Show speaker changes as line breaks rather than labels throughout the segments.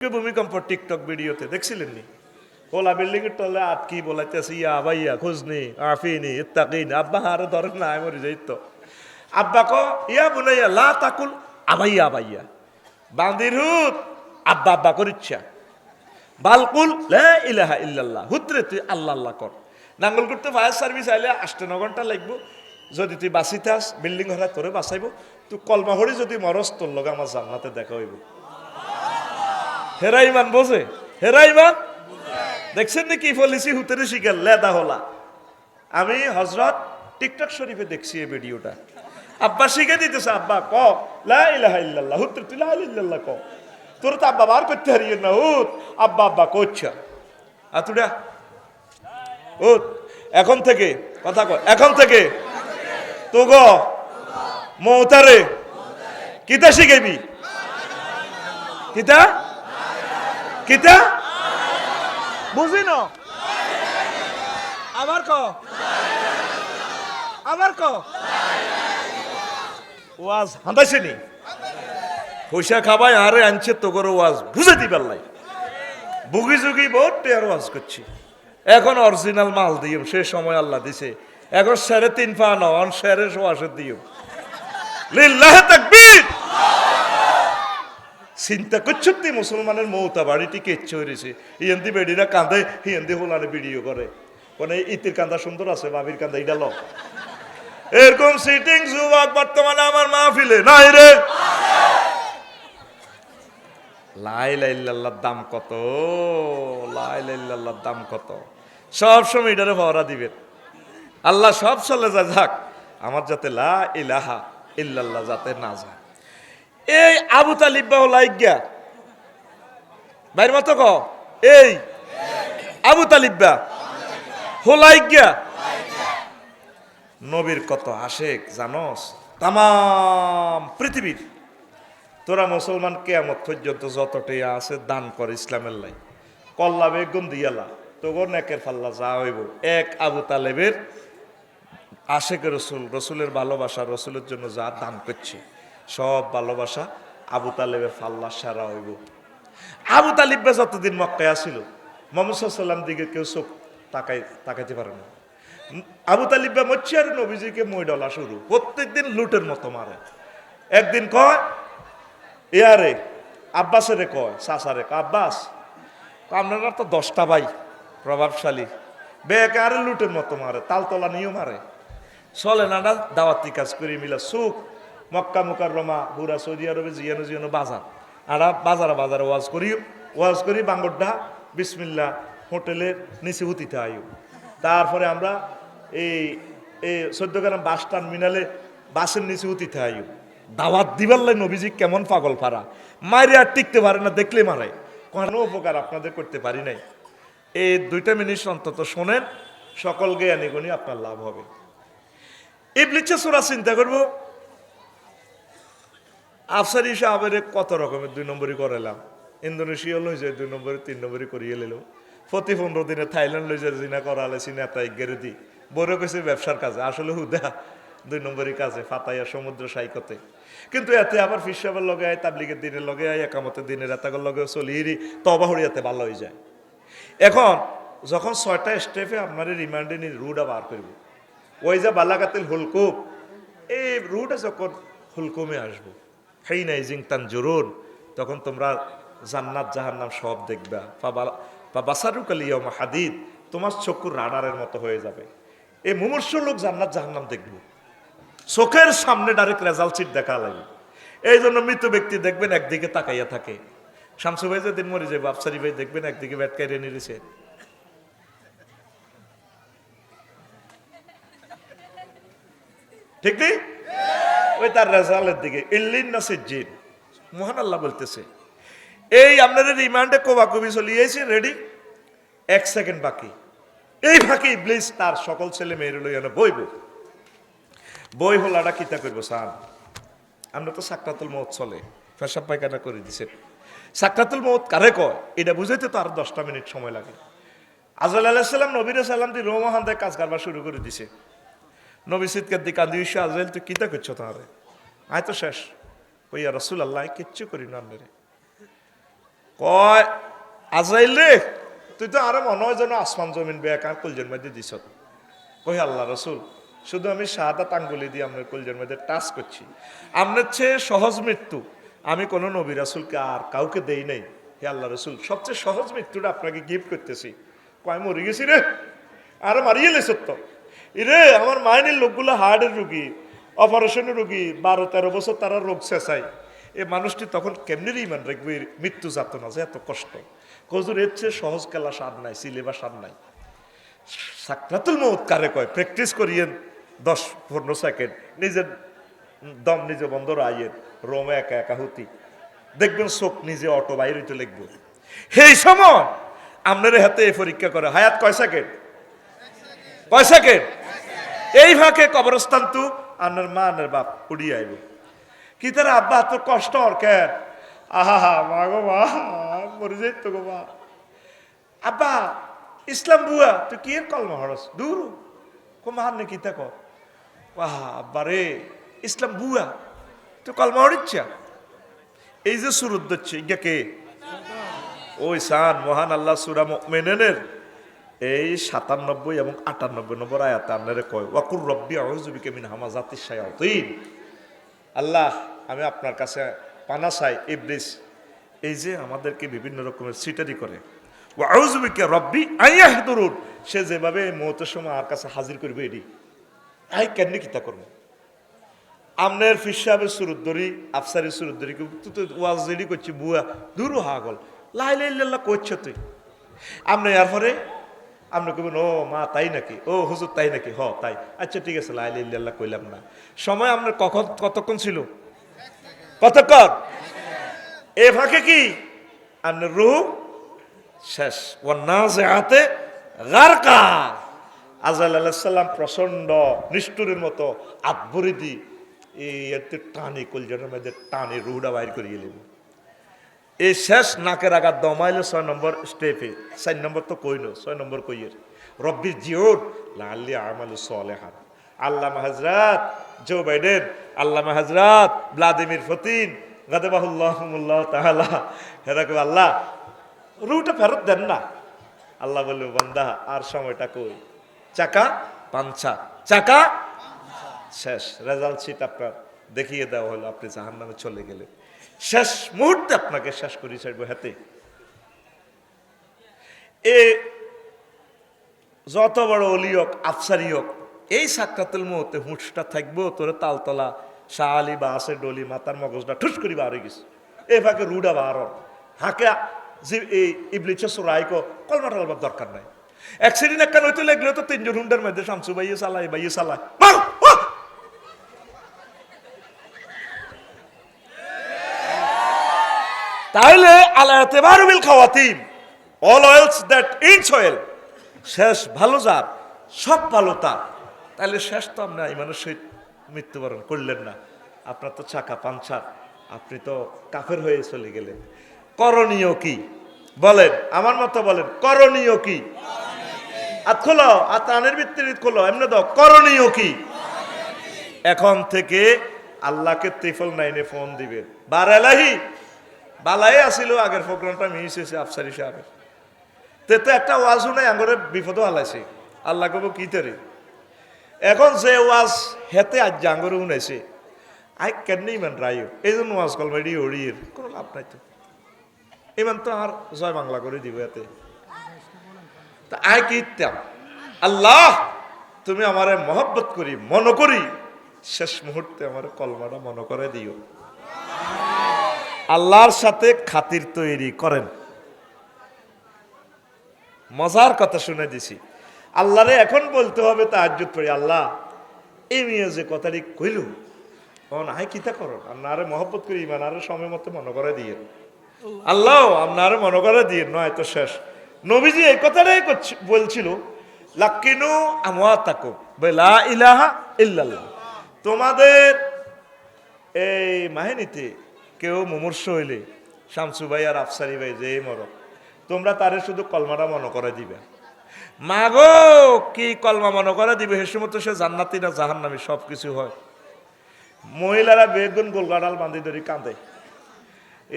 ভূমিকম্প টিকটক ভিডিওতে দেখছিলেন নি? ওলা বিল্ডিং এর তলে আটকি বলাইতেছে ইয়া ভাইয়া খুঁজনি আফিনি ইত্তাকিন আব্বা হারে ধরেন না মরে যাইত আব্বা ক ইয়া বুনাইয়া লা তাকুল আবাইয়া আবাইয়া বান্দির হুত আব্বা আব্বা করিচ্ছা বালকুল লা ইলাহা ইল্লাল্লাহ হুতরে তুই আল্লাহ আল্লাহ কর। নাঙ্গল করতে ফায়ার সার্ভিস আইলে 8-9 ঘন্টা লাগবো। যদি তুই বাঁচিতাস বিল্ডিং হরা তোরে বাঁচাইব। তুই কলমা হরি যদি মরস তোর লগে আমার জান্নাতে দেখা হইব। হেরা ইমান বোঝে, হেরা ইমান দেখছেন নাকি পলিসি হুতেরে শিকার লেদা হলা। আমি হজরত টিকটক শরীফে দেখছি এই ভিডিওটা। আব্বা শিখে দিতেছে আব্বা ক লা ইলাহা ইল্লাল্লাহ হুতরে তুই লা ইলাহা ইল্লাল্লাহ ক তোর তো আব্বা বার করতে হারিয়ে না হুত আব্বা আব্বা কোচ্ছা আতুডা হুত এখন থেকে কথা কয় এখন থেকে তো গো মৌতারে কিতা শিখাইবি কিতা কিতা বুঝি না আবার ক আবার ক ওয়াজ হাঁদাইছেনি পয়সা খাবাই আরে আনছে তো করে ওয়াজ বুঝে দিবার লাই বুগি জুগি বহুত টেয়ার ওয়াজ করছি। এখন অরিজিনাল মাল দিও সে সময় আল্লাহ দিছে। এখন 3.5 পা নন শেরে ওয়াজের দিও লিল্লাহি তাকবীর। চিন্তা করছো তুই মুসলমানের মৌতা বাড়িটি কেচ্ছে হয়েছে হিন্দি বেডিরা কাঁদে হিন্দি হোলানে ভিডিও করে মানে ইতির কান্দা সুন্দর আছে বাবির কান্দা এটা ল এরকম সিটিং যুবক বর্তমানে আমার মাহফিলে নাই রে। লা ইলাহা ইল্লাল্লাহর দাম কত, লা ইলাহা ইল্লাল্লাহর দাম কত। সব সময় এটারে ভরা দিবেন আল্লাহ সব চলে যায় যাক আমার যাতে লা ইলাহা ইল্লাল্লাহ যাতে না যায়। এই আবু তালিব বা লাইগা বাইর মতো ক এই আবু তালিব বা হোলাইগা নবীর কত আশেক জানোস তামাম পৃথিবীর। তোরা মুসলমান কিয়ামত পর্যন্ত যতটাই আছে দান কর ইসলামের লাই কল্লা বেগুন দিয়ালা তোগো নেকের ফাল্লা যা হইব এক আবু তালেবের আশেক রসুল রসুলের ভালোবাসা রসুলের জন্য যা দান করছে সব ভালোবাসা আবু তালেবের ফাল্লা সারা হইব। আবু তালিব যতদিন মক্কায় আসিল মুহাম্মদ সাল্লাল্লাহু আলাইহি ওয়াসাল্লাম দিকে কেউ চোখ তাকাইতে পারে না। আবু তালিব মরছে আর নবীজিকে মই ডলা শুরু প্রত্যেকদিন লুটের মতো মারে। একদিন কয় ইয়ারে আব্বাসেরে কয় চাচারে আব্বাস আপনারা তো 10টা ভাই প্রভাবশালী বেকারে লুটের মতো মারে তালতলা নিয়েও মারে চলে না দাওয়াতি কাজ করি মিলা সুখ মক্কা মুকাররমা পুরা সৌদি আরবে জিয়ানো জিয়ানো বাজার আর বাজারে ওয়াজ করি বাঙ্গড্ডা বিসমিল্লাহ হোটেলের নিচে উঠিতে আয়ু। তারপরে আমরা এই 14 গ্রাম বাস টার্মিনালে বাসের নিচে উঠিতে আয়ু। দাওয়াত দিবার লাই নবীজি কেমন পাগল ফারা মারে আর টিকতে পারে না দেখলে মারে কোনো উপকার আপনাদের করতে পারি নাই। এই 2টা মিনিট অন্তত শোনেন সকল জ্ঞানী গুণী আপনার লাভ হবে। ইবলিসের সূরা চিন্তা করবো আফসারি সাহেবের কত রকমের 2 নম্বরই করালাম ইন্দোনেশিয়া লই যায় 2 নম্বরে 3 নম্বরই করিয়ে নিল প্রতি 15 দিনে থাইল্যান্ড লই যায় জিনা করালে সিনেতা ইগেরে দি বড় কেছে ব্যবসার কাজে আসলে হুদা 2 নম্বরই কাজে ফাতাইয়া সমুদ্র সাইকতে। কিন্তু এতে আবার ফির সাহেবের লগে আয় তাবলিগের দিনের লগে আয় একামতের দিনের এতাগর লগে চলিয়ে তবা হরিয়াতে ভালো হয়ে যায়। এখন যখন 6টা স্টেপে আপনার রিমান্ডে নিয়ে রুডা বার করব ওই যে বালাগাতিল হুলকুম এই রুডা যখন হুলকুমে আসবো হেই নাই জিং তান জরুন তখন তোমরা জান্নাত জাহান্নাম সব দেখবা বাসারুকাল ইয়াউমা হাদিদ তোমার চক্ষুর রাডারের মতো হয়ে যাবে। এই মুমূর্ষু লোক জান্নাত জাহান্নাম দেখবো চোখের সামনে ডাইরেক্ট রেজাল্ট শিট দেখা লাগবে। এই জন্য মৃত ব্যক্তি দেখবেন একদিকে তাকাইয়া থাকে। শামসু ভাই যেদিন মরে যাবে আফসারি ভাই দেখবেন একদিকে ব্যাটকাইরে নিয়েছে ঠিক নেই ওই তার রেজাল্টের দিকে ইল্লিন নাসির জিন মহান আল্লাহ বলতেছে এই আপনাদের রিমান্ডে কোবাকুবি চলিয়েছে রেডি 1 সেকেন্ড বাকি। এই ফাঁকে ইবলিস তার সকল ছেলে মেয়ের লইয়া বই হলাটা কিতা করবো স্যার আমরা তো সাকরাতুল মউত চলে পেশাব পায়খানা করে দিছে সাকরাতুল মউত কারে কয় এটা বুঝাইতে তো আর 10টা মিনিট সময় লাগে। আজরাইল আলাইহিস সালাম নবীর সালাম দিয়ে রোমাহান্দায় কাজ কারবার শুরু করে দিছে। নবী সিদ্দিকের দিকে কান্দি আজরাইল তুই কিতা করছো তাহলে আয় তো শেষ ওই রাসূলুল্লাহ কিচ্ছু করি না আপনারে কয় আজরাইল রে, তুই তো আরো মনে হয় যেন আসমান জমিন বেকার কলজের মধ্যে দিস। কই আল্লাহ রসুল, শুধু আমি শাহাদাত আঙ্গুলি দিয়ে আপনার কলজের মধ্যে টাচ করছি। আপনার চেয়ে সহজ মৃত্যু আমি কোনো নবী রাসুলকে আর কাউকে দেই নাই। হে আল্লাহ রসুল, সবচেয়ে সহজ মৃত্যুটা আপনাকে গিফট করতেছি। কয় মরে গেছি রে, আর মারিয়ে লেছ তো রে। আমার মাইনের লোকগুলো হার্টের রুগী, অপারেশনের রুগী, 12-13 বছর তারা রোগ শেষায়। এই মানুষটি তখন কেমনি ইমান রাখবে মৃত্যু যাতনা যে এত কষ্ট। কজুর এর চেয়ে সহজ খেলা সার নাই, সিলেবাস সার নাই। সাকরাতুল মউত কারে কয়? প্র্যাকটিস করিয়েন 10-15 সেকেন্ড, নিজের দম নিজে বন্ধ রাইয়েন, রোমে একা একা হতি, দেখবেন চোখ নিজে অটো বাইরে হইতে লিখবো। সেই সময় আপনার হাতে এই পরীক্ষা করে হায়াত কয় সেকেন্ড, কয় সেকেন্ড। এই ফাঁকে কবরস্থান তু আপনার মা আর বাপ উড়িয়ে আইব। কি তারা আব্বা তোর কষ্ট আর কেন? আহা মা গো মা, মরে যাই তো গো মা। আব্বা ইসলাম বুয়া তুই কি কলমা হরস দূর মার নাকি তা কর। আব্বা রে ইসলাম বুয়া তুই কলমা হরিচ্ছা। এই যে সুরুদ দিচ্ছে ইয়া কে? ওই সান মহান আল্লাহ সূরা মুমিনুনের এই 97 এবং 98 নম্বর আয়াতে আপনারে কয় ওয়াকুর রব্বি আউযু বিকা মিন হামাযাতিশ শায়াতিন। আল্লাহ আমি আপনার কাছে পানা চাই ইবলিস এই যে আমাদেরকে বিভিন্ন রকমের সিটারি করে, ওয়াউযু বিকা রব্বি আইয়াহদুরুন, সে যেভাবে মওতের সময় আর কাছে হাজির করবে এডি আই কেন কিতা করব। আমনের ফির সাহেবের সুরুদ্দরি আফসারি সুরুদ্দরি তুই তো ওয়াজ রেডি করছি বুয়া দূর হাগল লা ইলাহা ইল্লাল্লাহ করছ তুই। আপনি এরপরে আপনি কবেন ও মা তাই নাকি, ও হুজুর তাই নাকি, হ তাই, আচ্ছা ঠিক আছে লা ইলাহা ইল্লাল্লাহ কইলাম না। সময় আপনার কতক্ষণ ছিল? কতক্ষণ? এ ফাঁকে কি আপনার রূহ শেষ। ওয়ান্নাজিআতে গারকা, আজরাইল আলাইহিস সালাম প্রচন্ড নিষ্ঠুরের মতো আতবরি দি এই এতে টানি কলজার মধ্যে টানি রুহটা বাইর করিয়ে নেব। এই শেষ নাকের আঘাত দমাইলে 6 নম্বর স্টেপে, 4 নম্বর তো কইনো, 6 নম্বর কইয়ের রব্বি জিউদ লাআল্লি আমালু সলিহান। আল্লামা হযরত জো বাইডেন, আল্লামা হযরত ভ্লাদিমির পুতিন গাদাবাহুল্লাহুমুল্লাহ তাআলা হেরা কই আল্লাহ রুহটা ফেরত দেন না। আল্লাহ বলল বান্দা আর সময়টা কই, চাকা পাঞ্চা, চাকা শেষ। রেজাল্ট শিট আপনার দেখিয়ে দেওয়া হলো, আপনি জাহান্নামে চলে গেলেন। শেষ মুহূর্তে আপনাকে শেষ করে ছাড়বো হাতে। এ যত বড় অলি হোক আফসারি হোক, এই সাকরাতুল মউতে হুঁশটা থাকবো তোরে তালতলা শাহ আলী বা আছে ডলি মাতার মগজটা ঠুস করি বার হয়ে গেছে। এই ফাঁকে রুডা বার হাঁকে যে এই ইবলিস রায়কো কলমা টলবার দরকার নাই। অ্যাক্সিডেন্ট একটা নইতে লাগলে তো 3 জন হুন্ডার মধ্যে শামসু ভাইয়ে চালায় ভাইয়ে চালায় মার। তাইলে আলায়াতে বারুবিল খাওয়াতিম, all oils that it's oil, শেষ ভালো যার সব ভালো তার। তাহলে শেষ তো আপনার ইমানের সহিত মৃত্যুবরণ করলেন না, আপনার তো চাকা পাঞ্চার, আপনি তো কাফের হয়ে চলে গেলেন। করণীয় কি বলেন? আমার মতো বলেন করণীয় কি? আর খোলো আর তানের ভিত্তিতে খোলো এমনি দাও, করণীয় কি? এখন থেকে আল্লাহকে 999 ফোন দিবেন। বারালাহি বালাই আসিল আগের প্রোগ্রামটা মিস হয়েছে আফসারি সাহেবের, তো একটা ওয়াজও নাই আঙ্গরে বিপদও হালাইছে। আল্লাহ কব কি তরে এখন যে ওয়াজ হেতে আজ জাঙ্গরে উনাইছে আই কেমনি ইমান রায় এই জন্য ওয়াজ কলমেডি ওড়িয়ে কোনো লাভ নাই তো, ইমান তো আর জয় বাংলা করে দিব এতে। তা আই কি ইত্যাম আল্লাহ তুমি আমারে মহব্বত করি মনে করি, শেষ মুহূর্তে আমার কলমাটা মনে করে দিও। আল্লাহর সাথে খাতির তৈরি করেন। মজার কথা শুনে দিছি, আল্লাহরে এখন বলতে হবে তাহাজ্জুদ পড়ি, আল্লাহ এই মেয়ে যে কথাটি কইল হাই কিতা করো, আপনারে মহব্বত করি ইমান আরো সময় মতো মনে করে দিয়ে আল্লাহ আপনারে মনে করে দিয়ে নয় তো শেষ। নবীজি এই কথাটাই বলছিল লাক্কিনু আমওয়াতাকুম লা ইলাহা ইল্লাল্লাহ, তোমাদের এই মাহিনীতে কেউ মুমূর্ষ হইলে শামসু ভাই আর আফসারি ভাই যে মর তোমরা তারে শুধু কলমাটা মনে করে দিবে। মাগো কি কলমা মনে করে দিবে, সে সময় তো সে জান্নাতি না জাহান্নামী সব কিছু হয়। মহিলারা বেগুন গোলগাডাল বান্ধি ধরি কাঁদে,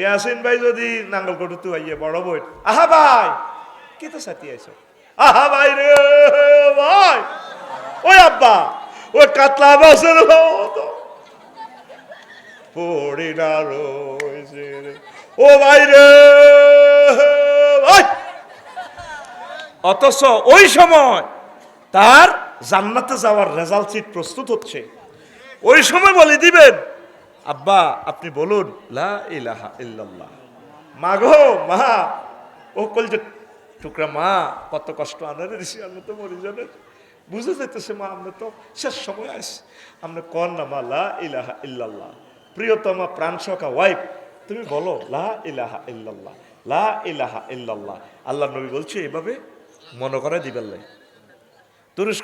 ইয়াসিন ভাই যদি নাঙ্গল কটু তুই আইয়ে বড় বই, আহা ভাই কি তো সাথী আইছো, আহা ভাই রে ভাই, ওই আব্বা ওই কাতলা মাছের মতো পড়ি না রয়েছে রে, ও ভাই রে ভাই। অথচ ওই সময় তার জান্নাতে যাওয়ার রেজাল্ট শিট প্রস্তুত হচ্ছে, ওই সময় বলে দিবেন আব্বা আপনি বলুন লা ইলাহা ইল্লাল্লাহ। মা গো মা, ও কলজে টুকরা মা, কত কষ্ট আনারে দিছি, আমরা তো মরি জানেন, বুঝে যেতেছে মা আমরা তো শেষ সময় আসি, আমরা কন না মা লা ইলাহা ইল্লাল্লাহ। প্রিয়তমা প্রাণ সখা ওয়াইফ তুমি বলো লা ইলাহা ইল্লাল্লাহ, লা ইলাহা ইল্লাল্লাহ। আল্লাহ নবী বলছে এভাবে মনে করে দিবেন। তুরস্ক